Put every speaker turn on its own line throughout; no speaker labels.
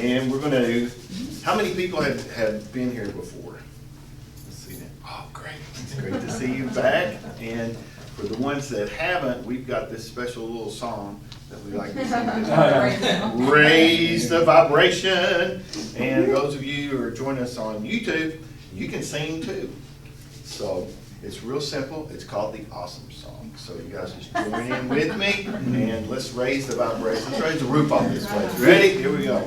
And we're going to, how many people have been here before? Let's see that. Oh, great. It's great to see you back. And for the ones that haven't, we've got this special little song that we like to sing. Raise the vibration. And those of you who are joining us on YouTube, you can sing too. So it's real simple. It's called the Awesome Song. So you guys just join in with me and let's raise the vibration. Let's raise the roof off this place. Ready? Here we go.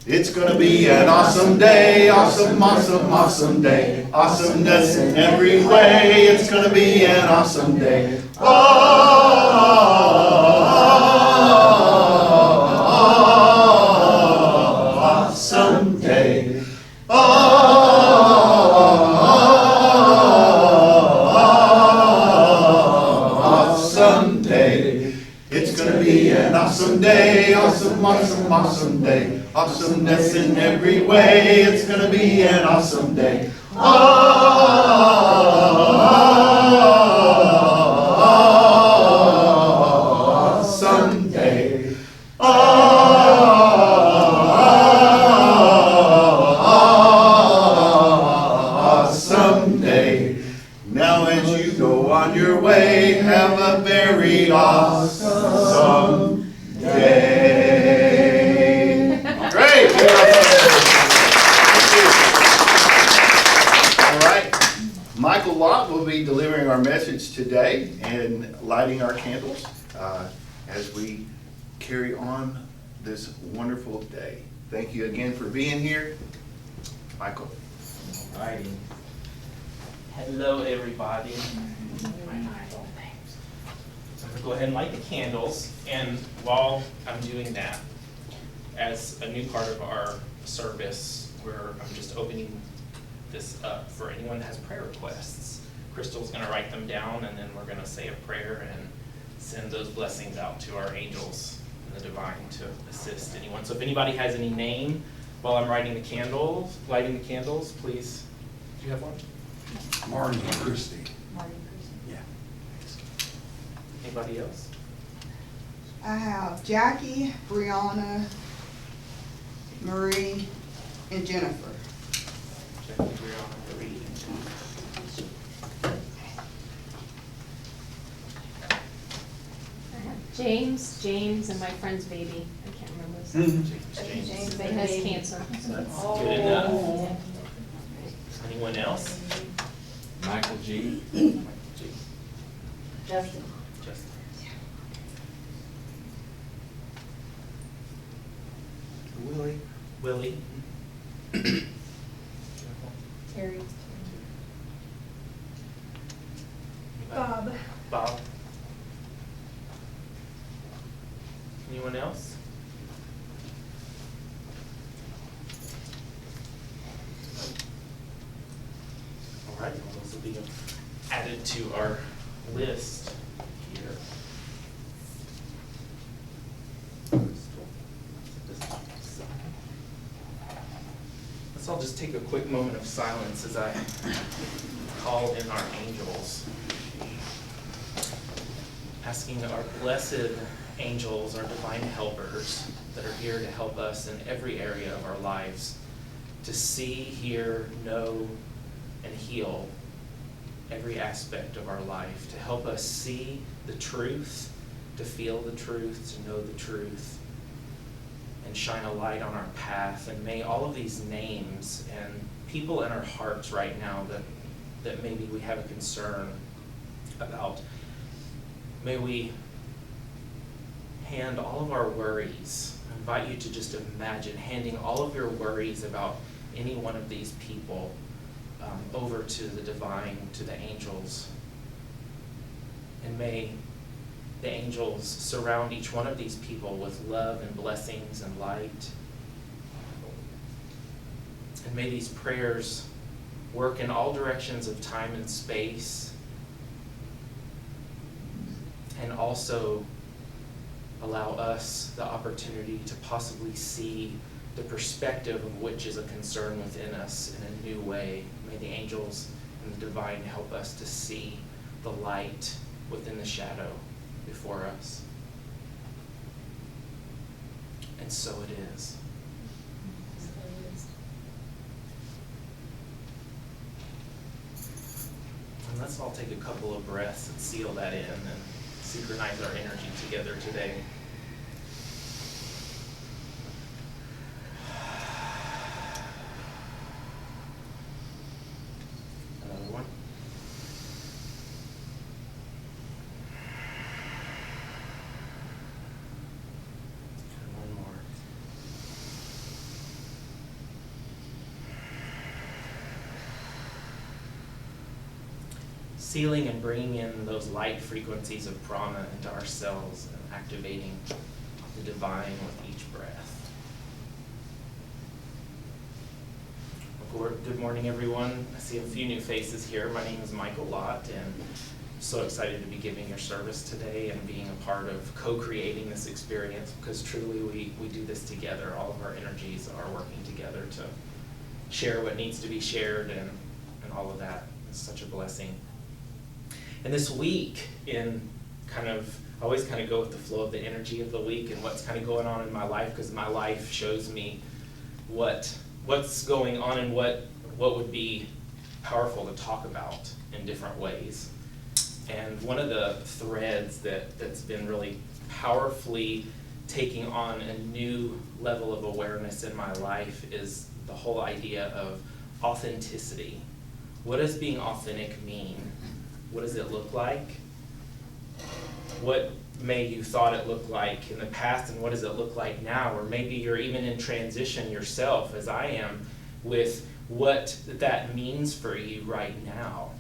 It's gonna be an awesome day, awesome, awesome, awesome day. Awesomeness in every way. It's gonna be an awesome day. Awesome day. Awesome day. It's gonna be an awesome day, awesome, awesome, awesome day. Awesomeness in every way. It's gonna be an awesome day. Awesome day. Awesome day. Now as you go on your way, have a very awesome day. Great. All right. Michael Lott will be delivering our message today and lighting our candles as we carry on this wonderful day. Thank you again for being here. Michael.
All righty. Hello, everybody. So I'm going to go ahead and light the candles. And while I'm doing that, as a new part of our service, where I'm just opening this up for anyone that has prayer requests. Crystal's going to write them down, and then we're going to say a prayer and send those blessings out to our angels and the divine to assist anyone. So if anybody has any name while I'm lighting the candles, please. Do you have one?
Marty and Christy.
Yeah.
Anybody else?
I have Jackie, Brianna, Marie, and Jennifer.
Jackie, Brianna, Marie, and Jennifer.
I have James, and my friend's baby. I can't remember his name.
James.
But he has cancer.
So that's good enough. Anyone else?
Michael G.
Justin.
Justin. Willie.
Terry.
Bob. Anyone else? All right, well, those will be added to our list here. Let's all just take a quick moment of silence as I call in our angels. Asking our blessed angels, our divine helpers that are here to help us in every area of our lives to see, hear, know, and heal every aspect of our life, to help us see the truth, to feel the truth, to know the truth, and shine a light on our path. And may all of these names and people in our hearts right now that maybe we have a concern about, may we hand all of our worries. I invite you to just imagine handing all of your worries about any one of these people over to the divine, to the angels. And may the angels surround each one of these people with love and blessings and light. And may these prayers work in all directions of time and space, and also allow us the opportunity to possibly see the perspective of which is a concern within us in a new way. May the angels and the divine help us to see the light within the shadow before us. And so it is. let's all take a couple of breaths and seal that in and synchronize our energy together today. Another one. And one more. Sealing and bringing in those light frequencies of prana into our cells and activating the divine with each breath. Good morning, everyone. I see a few new faces here. My name is Michael Lott, and I'm so excited to be giving your service today and being a part of co-creating this experience, because truly we do this together. All of our energies are working together to share what needs to be shared, and all of that is such a blessing. And this week, I always kind of go with the flow of the energy of the week and what's kind of going on in my life, because my life shows me what's going on and what would be powerful to talk about in different ways. And one of the threads that's been really powerfully taking on a new level of awareness in my life is the whole idea of authenticity. What does being authentic mean? What does it look like? What may you thought it looked like in the past, and what does it look like now? Or maybe you're even in transition yourself, as I am, with what that means for you right now.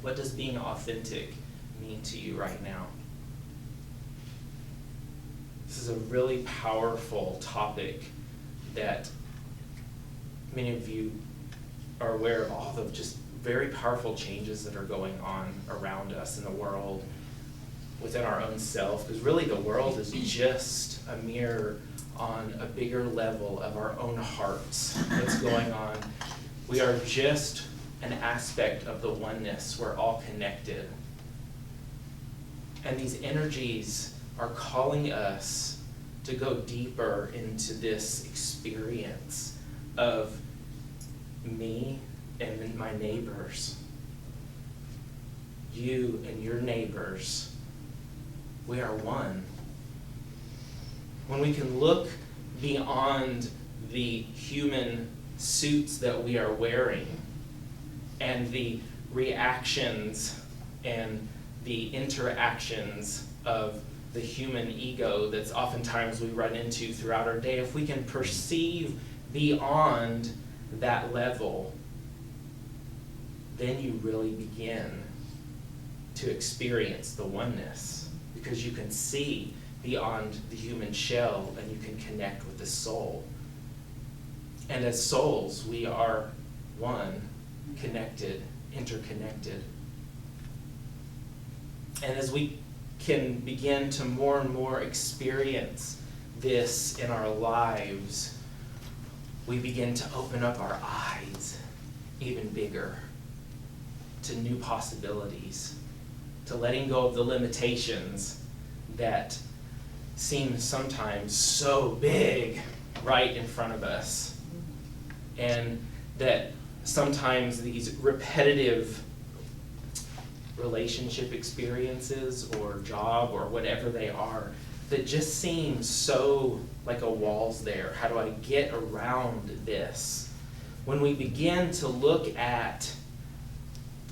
What does being authentic mean to you right now? This is a really powerful topic that many of you are aware of, all the just very powerful changes that are going on around us in the world, within our own self, because really the world is just a mirror on a bigger level of our own hearts. What's going on? We are just an aspect of the oneness. We're all connected. And these energies are calling us to go deeper into this experience of me and my neighbors, you and your neighbors. We are one. When we can look beyond the human suits that we are wearing and the reactions and the interactions of the human ego that's oftentimes we run into throughout our day, if we can perceive beyond that level, then you really begin to experience the oneness, because you can see beyond the human shell and you can connect with the soul. And as souls, we are one, connected, interconnected. And as we can begin to more and more experience this in our lives, we begin to open up our eyes even bigger to new possibilities, to letting go of the limitations that seem sometimes so big right in front of us, and that sometimes these repetitive relationship experiences or job or whatever they are that just seem so like a wall's there. How do I get around this? When we begin to look at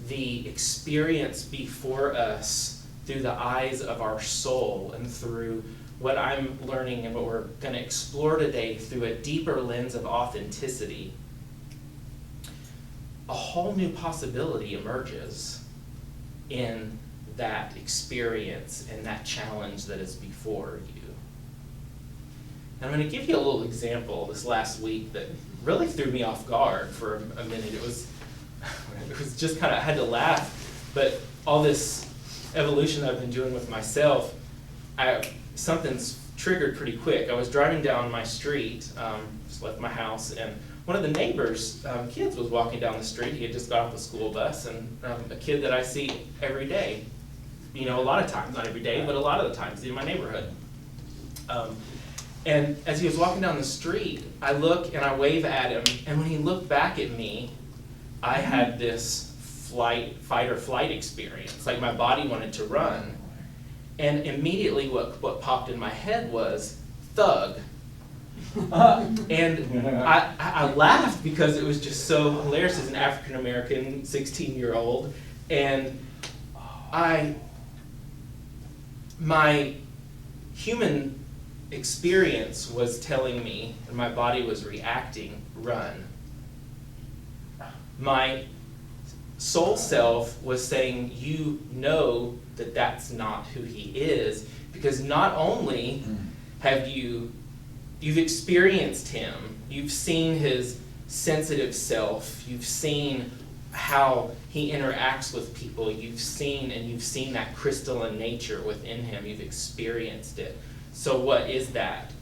the experience before us through the eyes of our soul and through what I'm learning and what we're going to explore today through a deeper lens of authenticity, a whole new possibility emerges in that experience and that challenge that is before you. And I'm going to give you a little example this last week that really threw me off guard for a minute. It was just kind of, I had to laugh, but all this evolution that I've been doing with myself, something's triggered pretty quick. I was driving down my street, just left my house, and one of the neighbors' kids was walking down the street. He had just got off the school bus, and a kid that I see every day, a lot of times, not every day, but a lot of the times in my neighborhood. And as he was walking down the street, I look and I wave at him, and when he looked back at me, I had this fight or flight experience. Like my body wanted to run. And immediately what popped in my head was thug. And I laughed because it was just so hilarious as an African American 16-year-old. And my human experience was telling me, and my body was reacting, run. My soul self was saying, you know that that's not who he is, because not only have you've experienced him, you've seen his sensitive self, you've seen how he interacts with people, you've seen that crystalline nature within him, you've experienced it. So what is that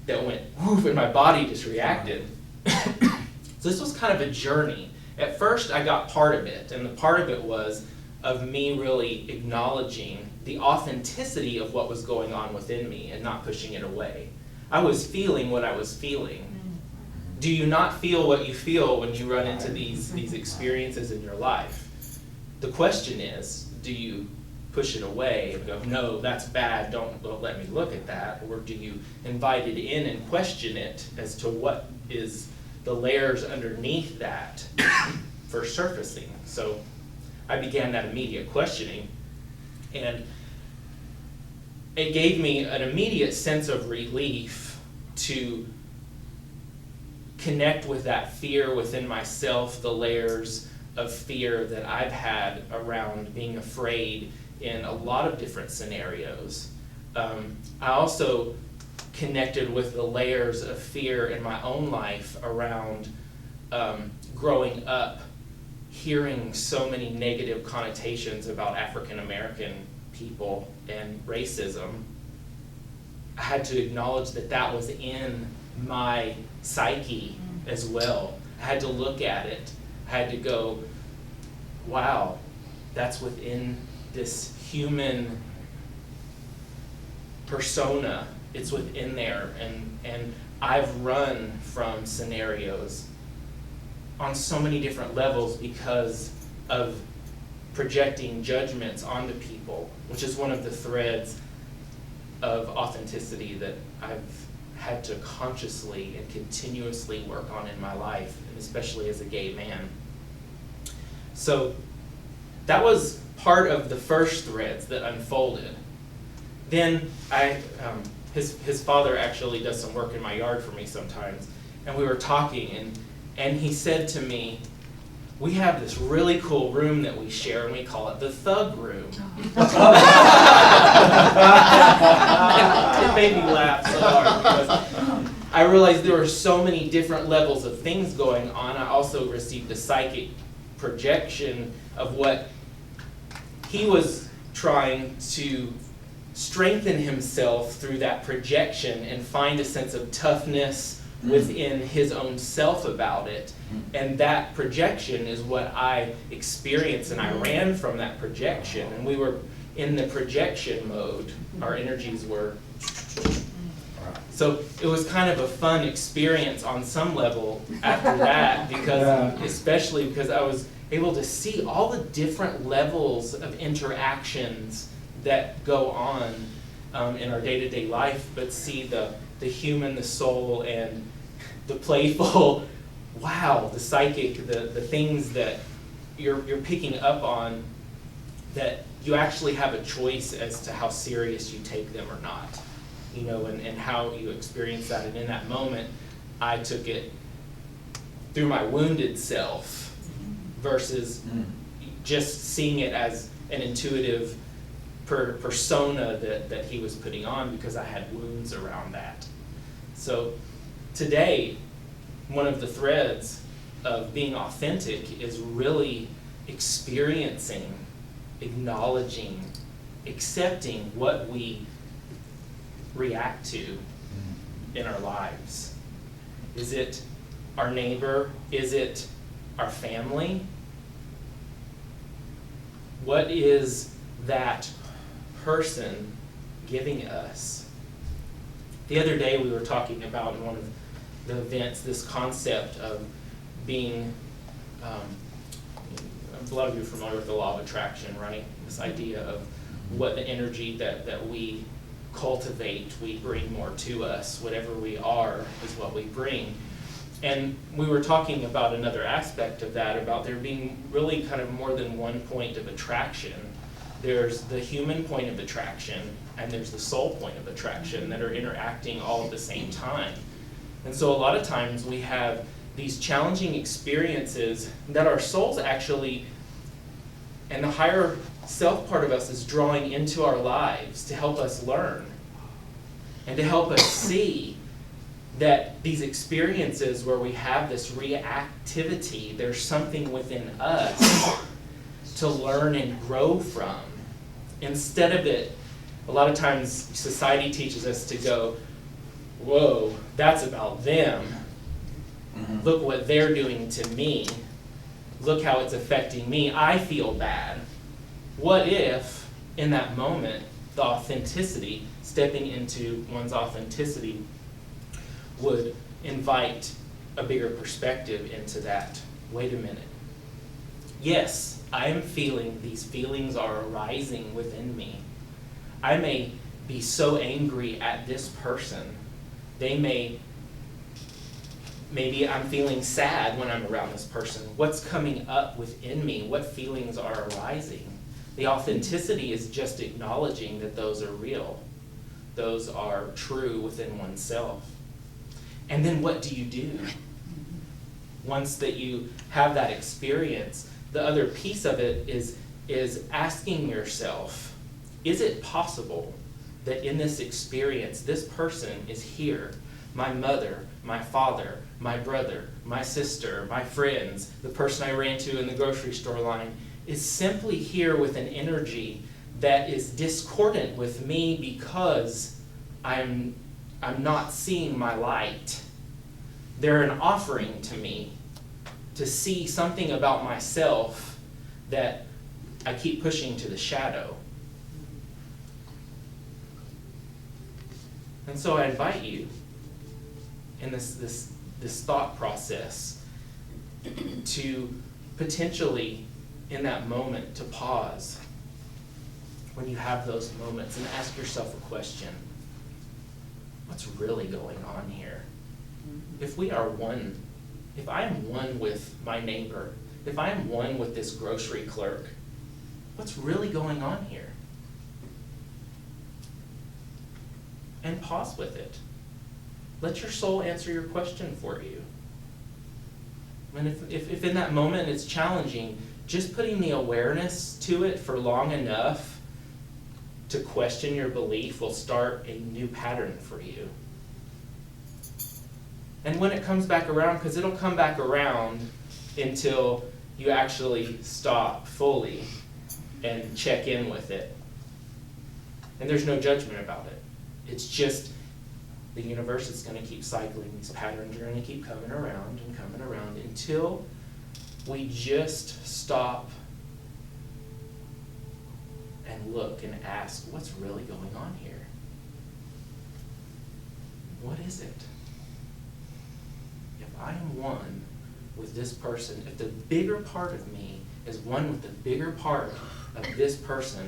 went woof, and my body just reacted. So this was kind of a journey. At first I got part of it, and the part of it was of me really acknowledging the authenticity of what was going on within me and not pushing it away. I was feeling what I was feeling. Do you not feel what you feel when you run into these experiences in your life? The question is, do you push it away and go, no, that's bad, don't let me look at that? Or do you invite it in and question it as to what is the layers underneath that for surfacing? So I began that immediate questioning, and it gave me an immediate sense of relief to connect with that fear within myself, the layers of fear that I've had around being afraid in a lot of different scenarios. I also connected with the layers of fear in my own life around growing up, hearing so many negative connotations about African American people and racism. I had to acknowledge that that was in my psyche as well. I had to look at it. I had to go, wow, that's within this human persona. It's within there, and I've run from scenarios on so many different levels because of projecting judgments onto people, which is one of the threads of authenticity that I've had to consciously and continuously work on in my life, and especially as a gay man. So that was part of the first threads that unfolded. Then his father actually does some work in my yard for me sometimes, and we were talking, and he said to me, we have this really cool room that we share, and we call it the thug room. It made me laugh so hard because I realized there were so many different levels of things going on. I also received a psychic projection of what he was trying to strengthen himself through that projection and find a sense of toughness within his own self about it. And that projection is what I experienced, and I ran from that projection, and we were in the projection mode. Our energies were. So it was kind of a fun experience on some level after that, because especially because I was able to see all the different levels of interactions that go on in our day-to-day life, but see the human, the soul, and the playful, wow, the psychic, the things that you're picking up on, that you actually have a choice as to how serious you take them or not, you know, and how you experience that. And in that moment, I took it through my wounded self versus just seeing it as an intuitive persona that he was putting on, because I had wounds around that. So today, one of the threads of being authentic is really experiencing, acknowledging, accepting what we react to in our lives. Is it our neighbor? Is it our family? What is that person giving us? The other day we were talking about in one of the events this concept of being a lot of you are familiar with the law of attraction, right? This idea of what the energy that we cultivate, we bring more to us. Whatever we are is what we bring. And we were talking about another aspect of that, about there being really kind of more than one point of attraction. There's the human point of attraction, and there's the soul point of attraction that are interacting all at the same time. And so a lot of times we have these challenging experiences that our souls actually, and the higher self part of us is drawing into our lives to help us learn and to help us see that these experiences where we have this reactivity, there's something within us to learn and grow from. Instead of it, a lot of times society teaches us to go, whoa, that's about them. Look what they're doing to me. Look how it's affecting me. I feel bad. What if, in that moment, the authenticity, stepping into one's authenticity, would invite a bigger perspective into that? Wait a minute. Yes, I am feeling, these feelings are arising within me. I may be so angry at this person. Maybe I'm feeling sad when I'm around this person. What's coming up within me? What feelings are arising? The authenticity is just acknowledging that those are real. Those are true within oneself. And then what do you do? Once that you have that experience, the other piece of it is asking yourself, is it possible that in this experience, this person is here? My mother, my father, my brother, my sister, my friends, the person I ran to in the grocery store line, is simply here with an energy that is discordant with me because I'm not seeing my light. They're an offering to me to see something about myself that I keep pushing to the shadow. And so I invite you in this thought process to potentially, in that moment, to pause when you have those moments and ask yourself a question. What's really going on here? If we are one, if I am one with my neighbor, if I am one with this grocery clerk, what's really going on here? And pause with it. Let your soul answer your question for you. And if in that moment it's challenging, just putting the awareness to it for long enough to question your belief will start a new pattern for you. And when it comes back around, because it'll come back around until you actually stop fully and check in with it. And there's no judgment about it. It's just the universe is going to keep cycling. These patterns are going to keep coming around until we just stop and look and ask, what's really going on here? What is it? If I am one with this person, if the bigger part of me is one with the bigger part of this person,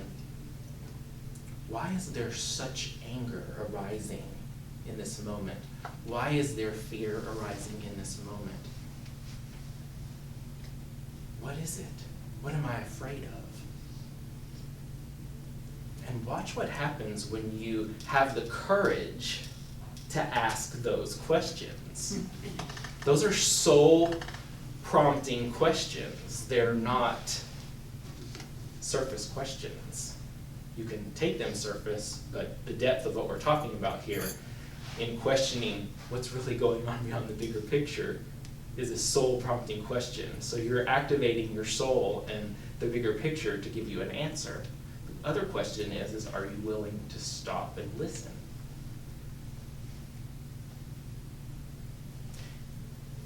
why is there such anger arising in this moment? Why is there fear arising in this moment? What is it? What am I afraid of? And watch what happens when you have the courage to ask those questions. Those are soul prompting questions. They're not surface questions. You can take them surface, but the depth of what we're talking about here in questioning what's really going on beyond the bigger picture is a soul prompting question. So you're activating your soul and the bigger picture to give you an answer. The other question is are you willing to stop and listen?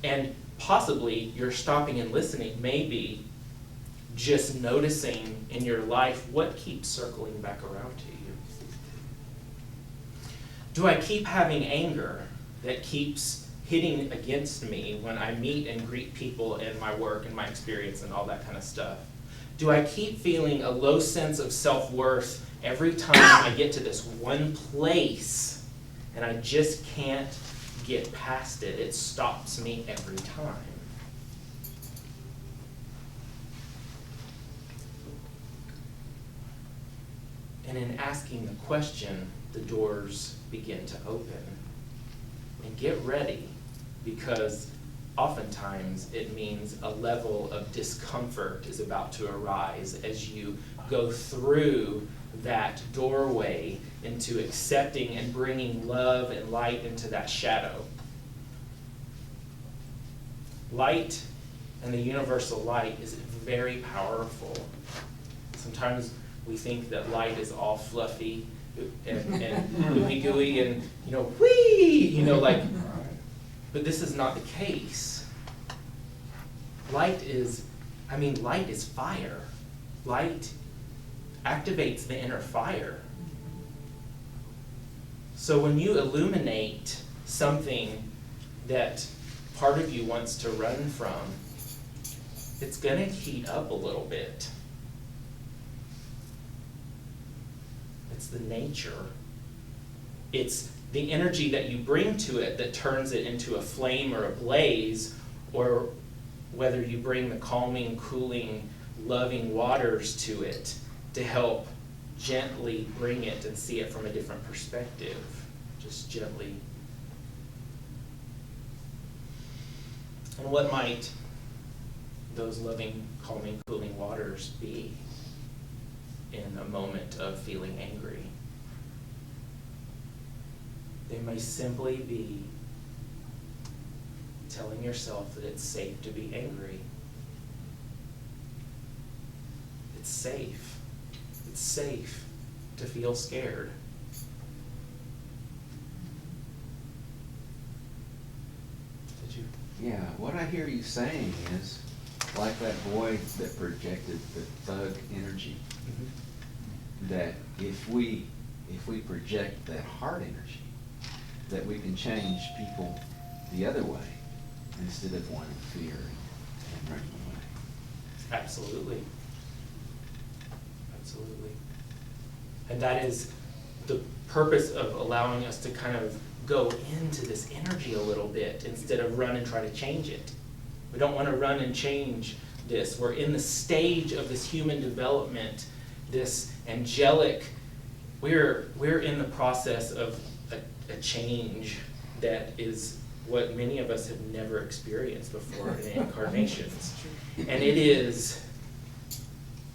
And possibly your stopping and listening may be just noticing in your life what keeps circling back around to you. Do I keep having anger that keeps hitting against me when I meet and greet people in my work and my experience and all that kind of stuff? Do I keep feeling a low sense of self-worth every time I get to this one place and I just can't get past it? It stops me every time. And in asking the question, the doors begin to open. And get ready, because oftentimes it means a level of discomfort is about to arise as you go through that doorway into accepting and bringing love and light into that shadow. Light and the universal light is very powerful. Sometimes we think that light is all fluffy and ooey gooey and, whee, but this is not the case. Light is fire. Light activates the inner fire. So when you illuminate something that part of you wants to run from, it's going to heat up a little bit. It's the nature. It's the energy that you bring to it that turns it into a flame or a blaze, or whether you bring the calming, cooling, loving waters to it to help gently bring it and see it from a different perspective. Just gently. And what might those loving, calming, cooling waters be in a moment of feeling angry? They may simply be telling yourself that it's safe to be angry. It's safe. It's safe to feel scared. Did you?
Yeah, what I hear you saying is, like that boy that projected the thug energy, that if we project that heart energy, that we can change people the other way instead of wanting fear and running away.
Absolutely. Absolutely. And that is the purpose of allowing us to kind of go into this energy a little bit instead of run and try to change it. We don't want to run and change this. We're in the stage of this human development, this angelic, we're in the process of a change that is what many of us have never experienced before in incarnations. And it is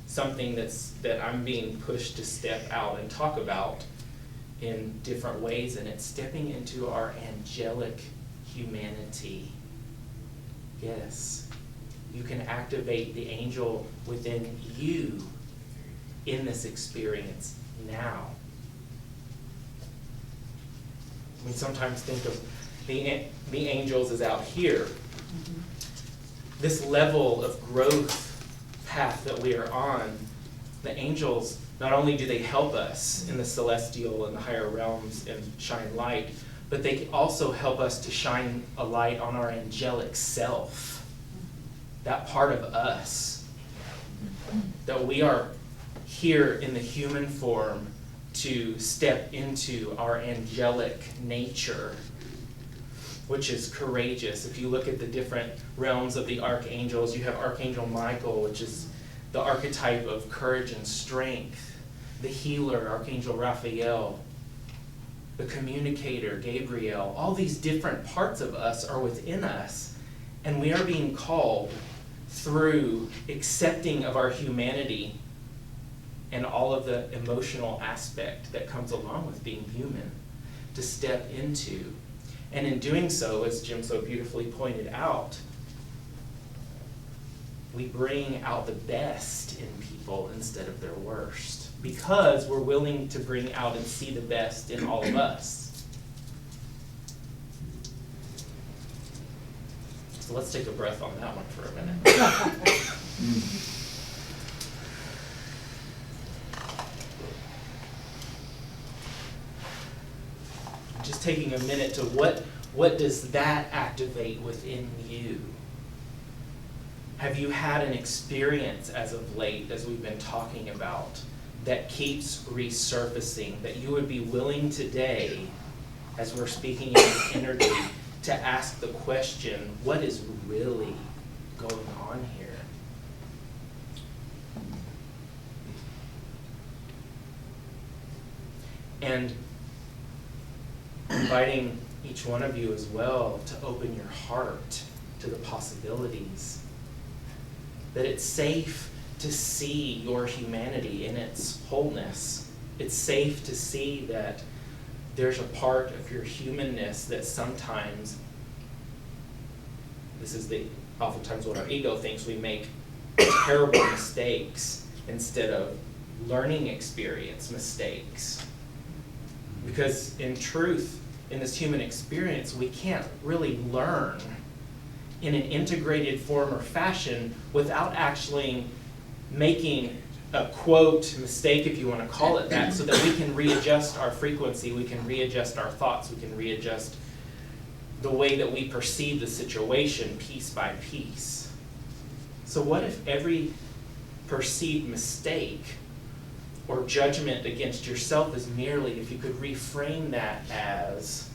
something that I'm being pushed to step out and talk about in different ways, and it's stepping into our angelic humanity. Yes, you can activate the angel within you in this experience now. We sometimes think of the angels as out here. This level of growth path that we are on, the angels, not only do they help us in the celestial and the higher realms and shine light, but they also help us to shine a light on our angelic self, that part of us, that we are here in the human form to step into our angelic nature, which is courageous. If you look at the different realms of the archangels, you have Archangel Michael, which is the archetype of courage and strength, the healer, Archangel Raphael, the communicator, Gabriel. All these different parts of us are within us, and we are being called through accepting of our humanity and all of the emotional aspect that comes along with being human to step into. And in doing so, as Jim so beautifully pointed out, we bring out the best in people instead of their worst, because we're willing to bring out and see the best in all of us. So let's take a breath on that one for a minute. Just taking a minute to what does that activate within you? Have you had an experience as of late, as we've been talking about, that keeps resurfacing, that you would be willing today, as we're speaking in this energy, to ask the question, what is really going on here? And inviting each one of you as well to open your heart to the possibilities. That it's safe to see your humanity in its wholeness. It's safe to see that there's a part of your humanness that sometimes, this is oftentimes what our ego thinks, we make terrible mistakes instead of learning experience mistakes. Because in truth, in this human experience, we can't really learn in an integrated form or fashion without actually making a quote mistake, if you want to call it that, so that we can readjust our frequency, we can readjust our thoughts, we can readjust the way that we perceive the situation piece by piece. So what if every perceived mistake or judgment against yourself is merely, if you could reframe that as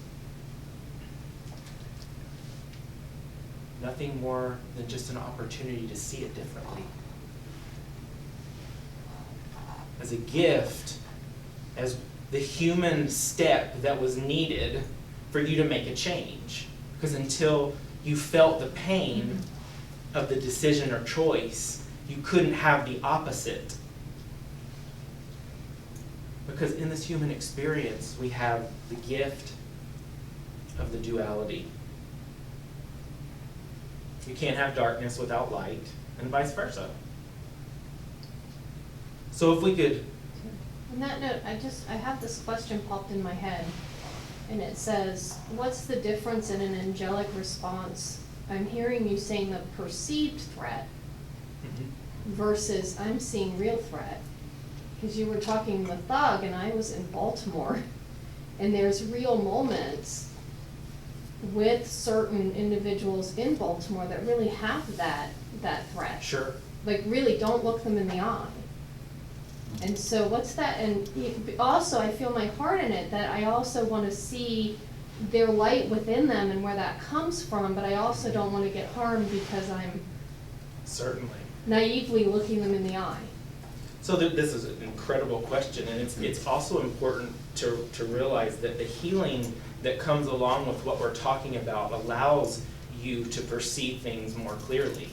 nothing more than just an opportunity to see it differently. As a gift, as the human step that was needed for you to make a change. Because until you felt the pain of the decision or choice, you couldn't have the opposite. Because in this human experience, we have the gift of the duality. You can't have darkness without light, and vice versa. So if we could...
On that note, I have this question popped in my head, and it says, what's the difference in an angelic response? I'm hearing you saying the perceived threat versus I'm seeing real threat. Because you were talking the thug, and I was in Baltimore, and there's real moments with certain individuals in Baltimore that really have that threat.
Sure.
Like, really don't look them in the eye. And so what's that? And also I feel my heart in it, that I also want to see their light within them and where that comes from, but I also don't want to get harmed because I'm
Certainly.
naively looking them in the eye.
So this is an incredible question, and it's also important to realize that the healing that comes along with what we're talking about allows you to perceive things more clearly.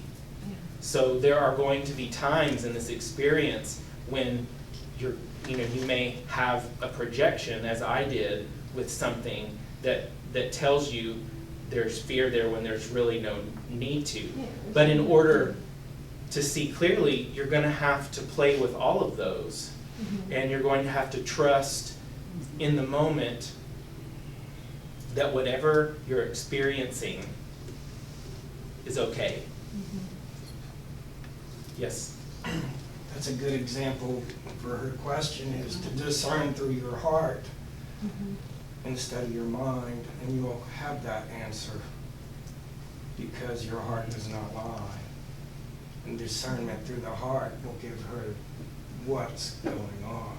Yeah.
So there are going to be times in this experience when you may have a projection, as I did, with something that tells you there's fear there when there's really no need to.
Yeah,
but in order to see clearly, you're going to have to play with all of those, and you're going to have to trust in the moment that whatever you're experiencing is okay. Yes?
That's a good example for her question, is to discern through your heart instead of your mind, and you will have that answer because your heart does not lie. And discernment through the heart will give her what's going on.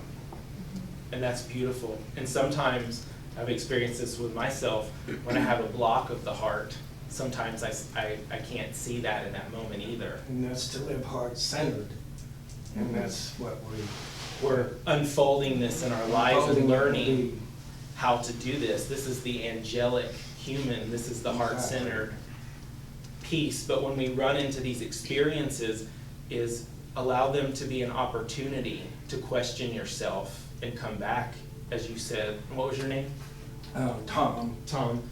And that's beautiful. And sometimes I've experienced this with myself when I have a block of the heart. Sometimes I can't see that in that moment either.
And that's to live heart-centered. And that's what
We're unfolding this in our lives and
Unfolding
learning how to do this. This is the angelic human. This is the heart-centered piece. But when we run into these experiences, is allow them to be an opportunity to question yourself and come back, as you said. What was your name?
Tom.
Tom.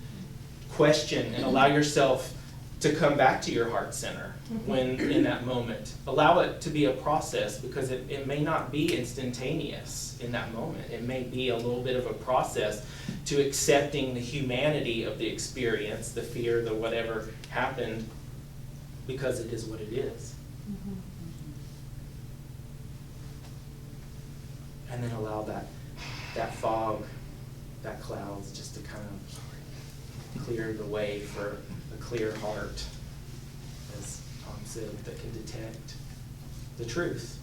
Question and allow yourself to come back to your heart center when in that moment. Allow it to be a process, because it may not be instantaneous in that moment. It may be a little bit of a process to accepting the humanity of the experience, the fear, the whatever happened, because it is what it is. And then allow that fog, that clouds, just to kind of clear the way for a clear heart, as Tom sieve that can detect the truth.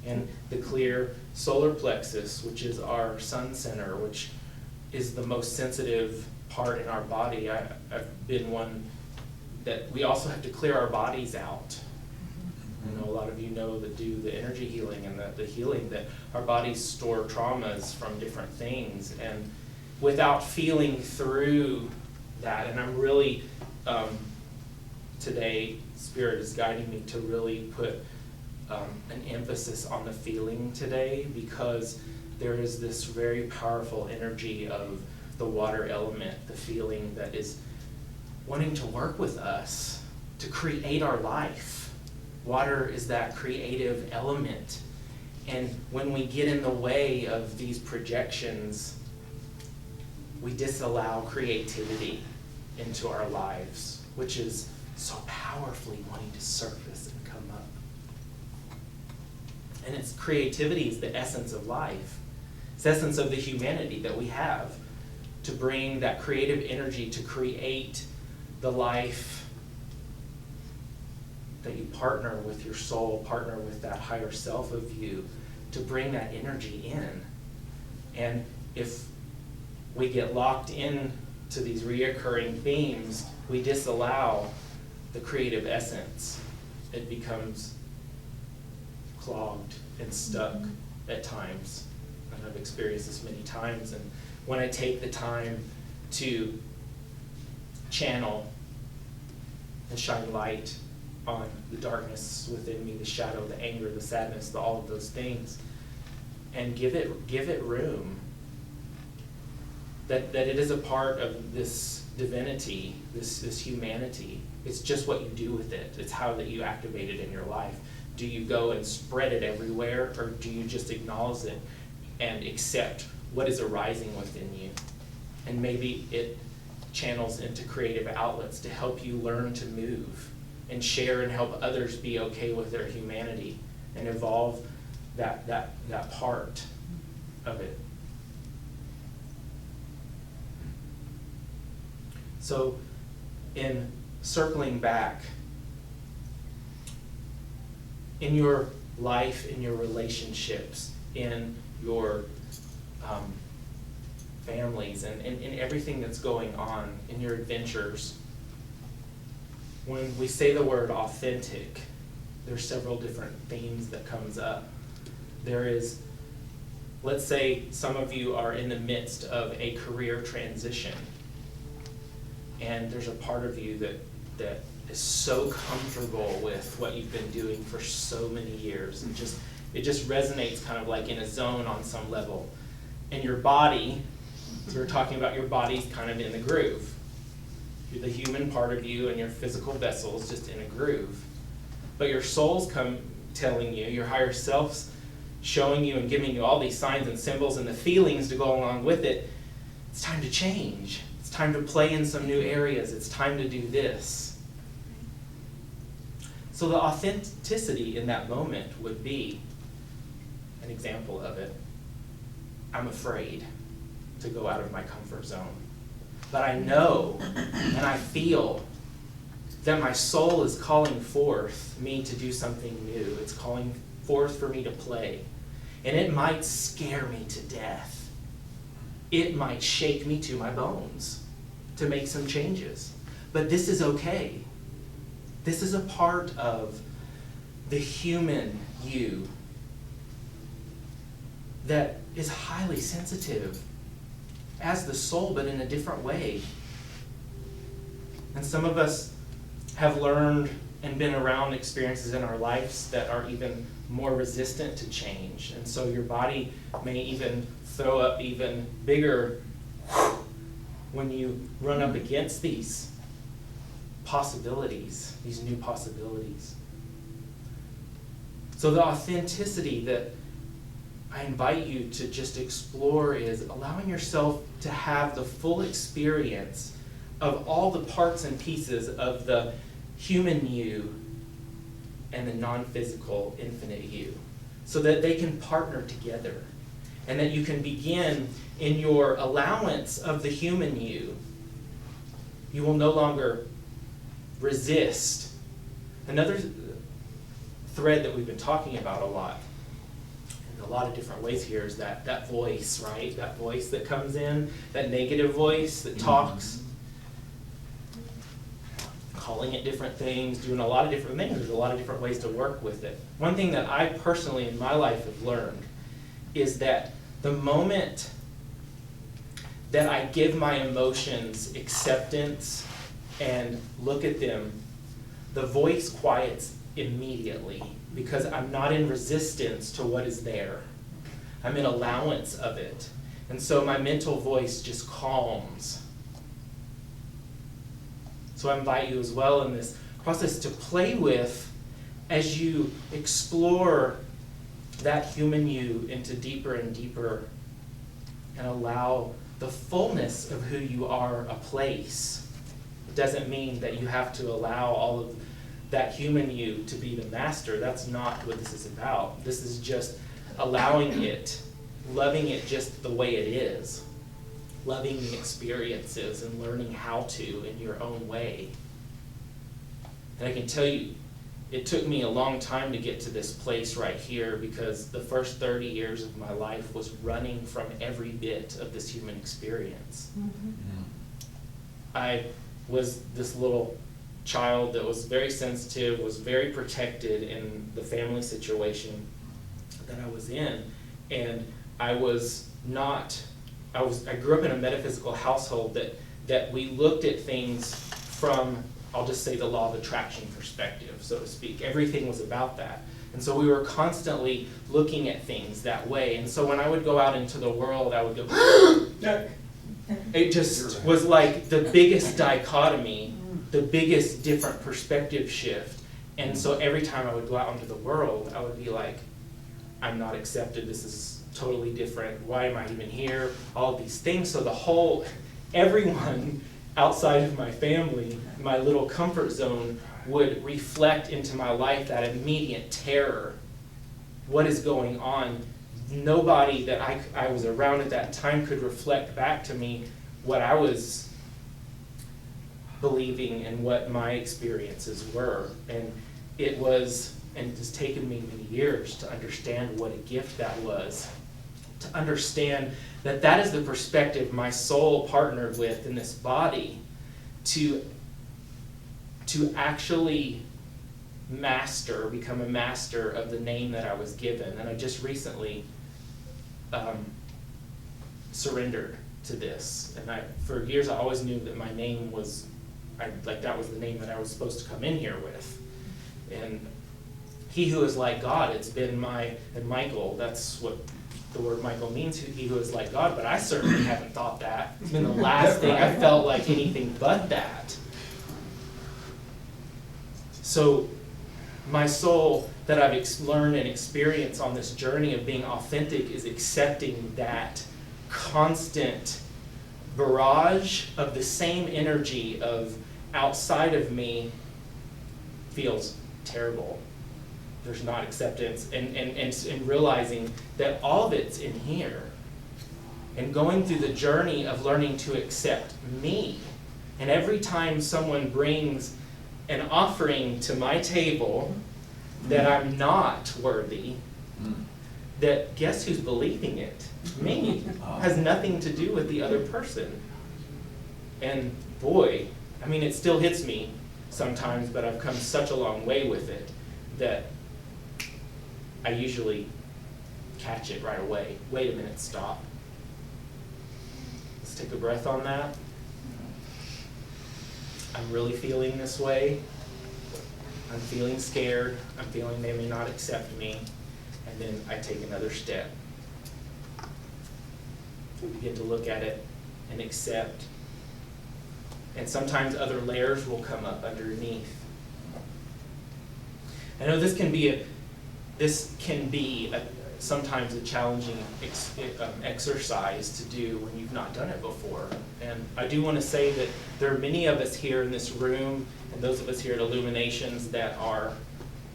And the clear solar plexus, which is our sun center, which is the most sensitive part in our body. I've been one that we also have to clear our bodies out. I know a lot of you know that do the energy healing and the healing, that our bodies store traumas from different things. And without feeling through that, and I'm really, today, Spirit is guiding me to really put an emphasis on the feeling today, because there is this very powerful energy of the water element, the feeling that is wanting to work with us to create our life. Water is that creative element. And when we get in the way of these projections, we disallow creativity into our lives, which is so powerfully wanting to surface and come up. And it's creativity is the essence of life. It's the essence of the humanity that we have, to bring that creative energy to create the life that you partner with your soul, partner with that higher self of you, to bring that energy in. And if we get locked in to these reoccurring themes, we disallow the creative essence. It becomes clogged and stuck at times. And I've experienced this many times. And when I take the time to channel and shine light on the darkness within me, the shadow, the anger, the sadness, all of those things, and give it room, that it is a part of this divinity, this humanity. It's just what you do with it. It's how that you activate it in your life. Do you go and spread it everywhere, or do you just acknowledge it and accept what is arising within you? And maybe it channels into creative outlets to help you learn to move and share and help others be okay with their humanity and evolve that part of it. So in circling back, in your life, in your relationships, in your families, and in everything that's going on, in your adventures, when we say the word authentic, there's several different themes that comes up. There is, let's say some of you are in the midst of a career transition, and there's a part of you that is so comfortable with what you've been doing for so many years, and it just resonates kind of like in a zone on some level. And your body, so we're talking about your body's kind of in the groove. The human part of you and your physical vessel is just in a groove. But your soul's telling you, your higher self's showing you and giving you all these signs and symbols and the feelings to go along with it. It's time to change. It's time to play in some new areas. It's time to do this. So the authenticity in that moment would be an example of it. I'm afraid to go out of my comfort zone. But I know and I feel that my soul is calling forth me to do something new. It's calling forth for me to play. And it might scare me to death. It might shake me to my bones to make some changes. But this is okay. This is a part of the human you that is highly sensitive as the soul, but in a different way. And some of us have learned and been around experiences in our lives that are even more resistant to change. And so your body may even throw up even bigger when you run up against these possibilities, these new possibilities. So the authenticity that I invite you to just explore is allowing yourself to have the full experience of all the parts and pieces of the human you and the non-physical infinite you, so that they can partner together, and that you can begin in your allowance of the human you. You will no longer resist. Another thread that we've been talking about a lot, in a lot of different ways here, is that voice, right? That voice that comes in, that negative voice that talks, calling it different things, doing a lot of different things. There's a lot of different ways to work with it. One thing that I personally in my life have learned is that the moment that I give my emotions acceptance and look at them, the voice quiets immediately because I'm not in resistance to what is there. I'm in allowance of it. And so my mental voice just calms. So I invite you as well in this process to play with as you explore that human you into deeper and deeper and allow the fullness of who you are a place. It doesn't mean that you have to allow all of that human you to be the master. That's not what this is about. This is just allowing it, loving it just the way it is, loving the experiences and learning how to in your own way. And I can tell you, it took me a long time to get to this place right here because the first 30 years of my life was running from every bit of this human experience. I was this little child that was very sensitive, was very protected in the family situation that I was in, and I grew up in a metaphysical household that we looked at things from, I'll just say, the law of attraction perspective, so to speak. Everything was about that. And so we were constantly looking at things that way. And so when I would go out into the world, I would go, it just was like the biggest dichotomy, the biggest different perspective shift. And so every time I would go out into the world, I would be like, I'm not accepted, this is totally different, why am I even here, all of these things. So everyone outside of my family, my little comfort zone, would reflect into my life that immediate terror. What is going on? Nobody that I was around at that time could reflect back to me what I was believing and what my experiences were. And it's taken me many years to understand what a gift that was. To understand that is the perspective my soul partnered with in this body to actually become a master of the name that I was given. And I just recently surrendered to this. And for years I always knew that my name was, that was the name that I was supposed to come in here with. And he who is like God, it's been and Michael, that's what the word Michael means, he who is like God, but I certainly haven't thought that. It's been the last thing I felt like anything but that. So my soul that I've learned and experienced on this journey of being authentic is accepting that constant barrage of the same energy of outside of me feels terrible. There's not acceptance, and realizing that all of it's in here. And going through the journey of learning to accept me. And every time someone brings an offering to my table that I'm not worthy, that guess who's believing it? Me. Has nothing to do with the other person. And boy, it still hits me sometimes, but I've come such a long way with it that I usually catch it right away. Wait a minute, stop. Let's take a breath on that. I'm really feeling this way. I'm feeling scared. I'm feeling they may not accept me. And then I take another step. Begin to look at it and accept. And sometimes other layers will come up underneath. I know this can be sometimes a challenging exercise to do when you've not done it before. And I do want to say that there are many of us here in this room, and those of us here at Illuminations that are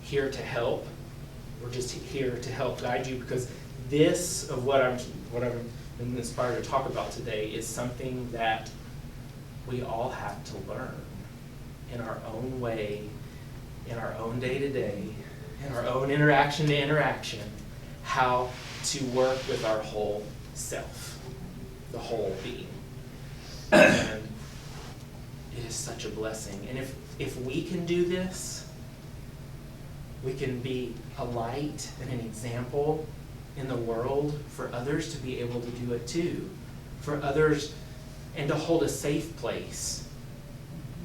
here to help. We're just here to help guide you, because this of what I'm inspired to talk about today is something that we all have to learn. in our own way, in our own day-to-day, in our own interaction to interaction, how to work with our whole self, the whole being. And it is such a blessing. And if we can do this, we can be a light and an example in the world for others to be able to do it too. For others, and to hold a safe place.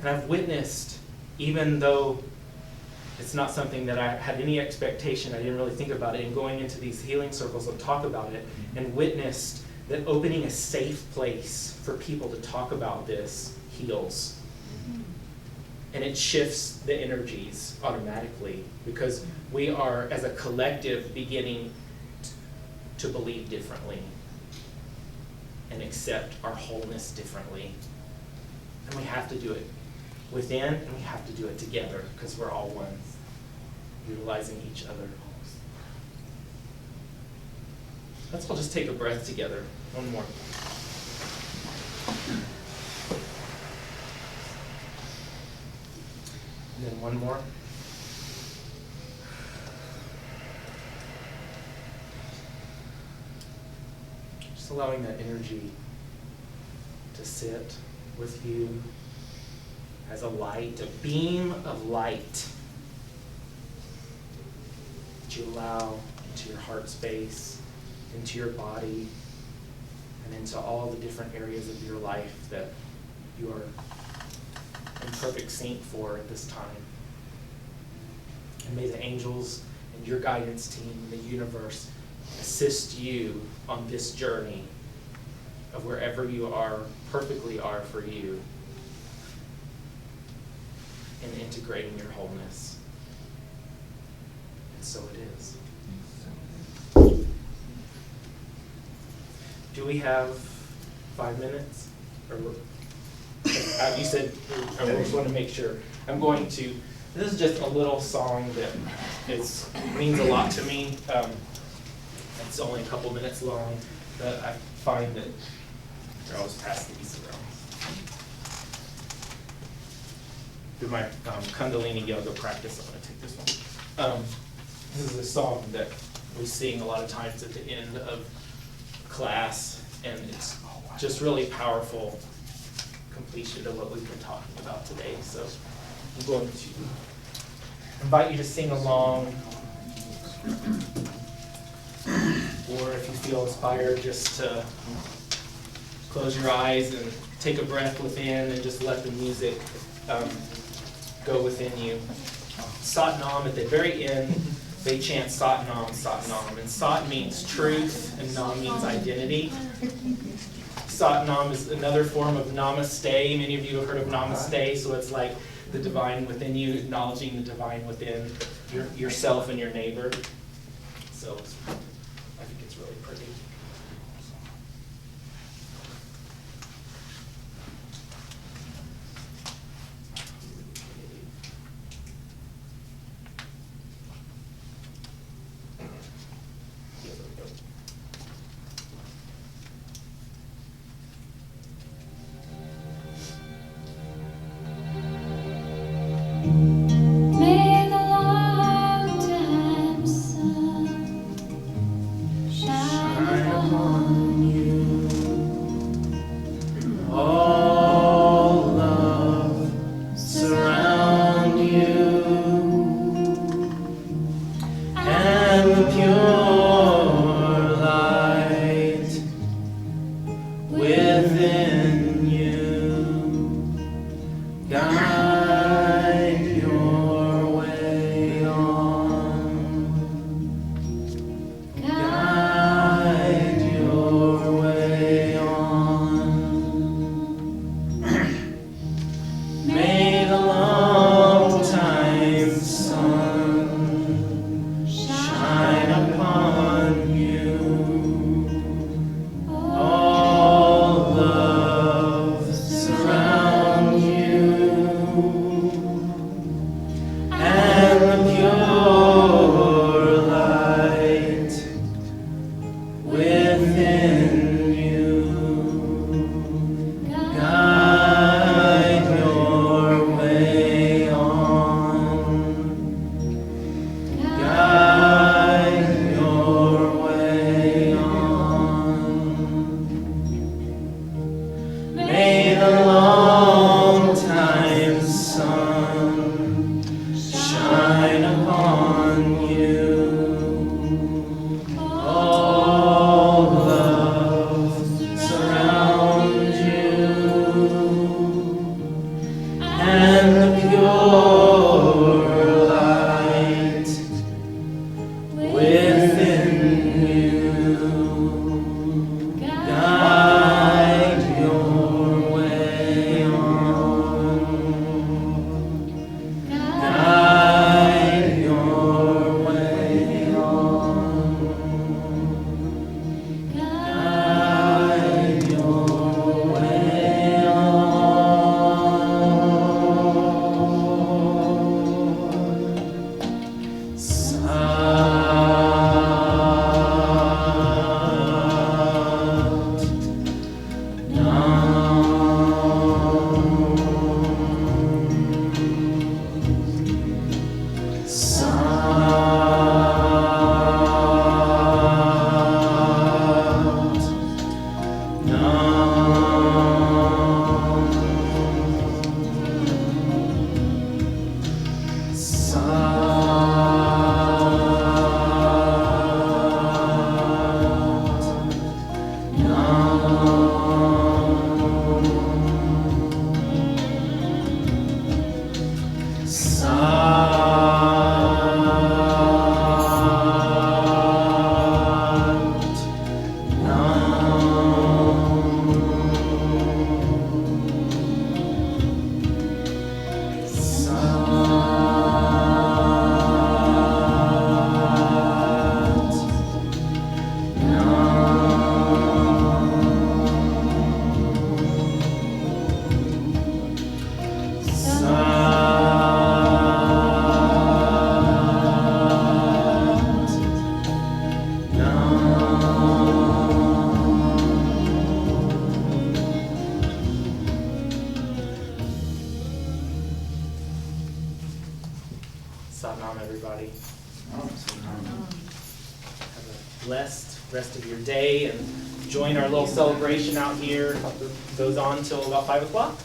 And I've witnessed, even though it's not something that I had any expectation, I didn't really think about it, and going into these healing circles and talk about it, and witnessed that opening a safe place for people to talk about this heals. And it shifts the energies automatically, because we are, as a collective, beginning to believe differently and accept our wholeness differently. And we have to do it within, and we have to do it together, because we're all one, utilizing each other. Let's all just take a breath together. One more. And then one more. Just allowing that energy to sit with you as a light, a beam of light that you allow into your heart space, into your body, and into all the different areas of your life that you are in perfect sync for at this time. And may the angels and your guidance team and the universe assist you on this journey of wherever you are, perfectly are for you, in integrating your wholeness. And so it is. Do we have 5 minutes? Or you said, I just want to make sure. I'm going to, this is just a little song that means a lot to me. It's only a couple minutes long, but I find that I always pass these around. Do my Kundalini yoga practice, I'm going to take this one. This is a song that we sing a lot of times at the end of class, and it's just really powerful completion of what we've been talking about today. So I'm going to invite you to sing along, or if you feel inspired, just to close your eyes and take a breath within and just let the music go within you. Sat Nam, at the very end, they chant Sat Nam, Sat Nam. And Sat means truth, and Nam means identity. Sat Nam is another form of Namaste. Many of you have heard of Namaste, so it's like the divine within you, acknowledging the divine within yourself and your neighbor. So I think it's really pretty.
May the long-time sun shine upon you.
All love surround you, and the pure light within you guide your Salam, everybody.
Oh,
Have a blessed rest of your day and join our little celebration out here. It goes on till about 5 o'clock.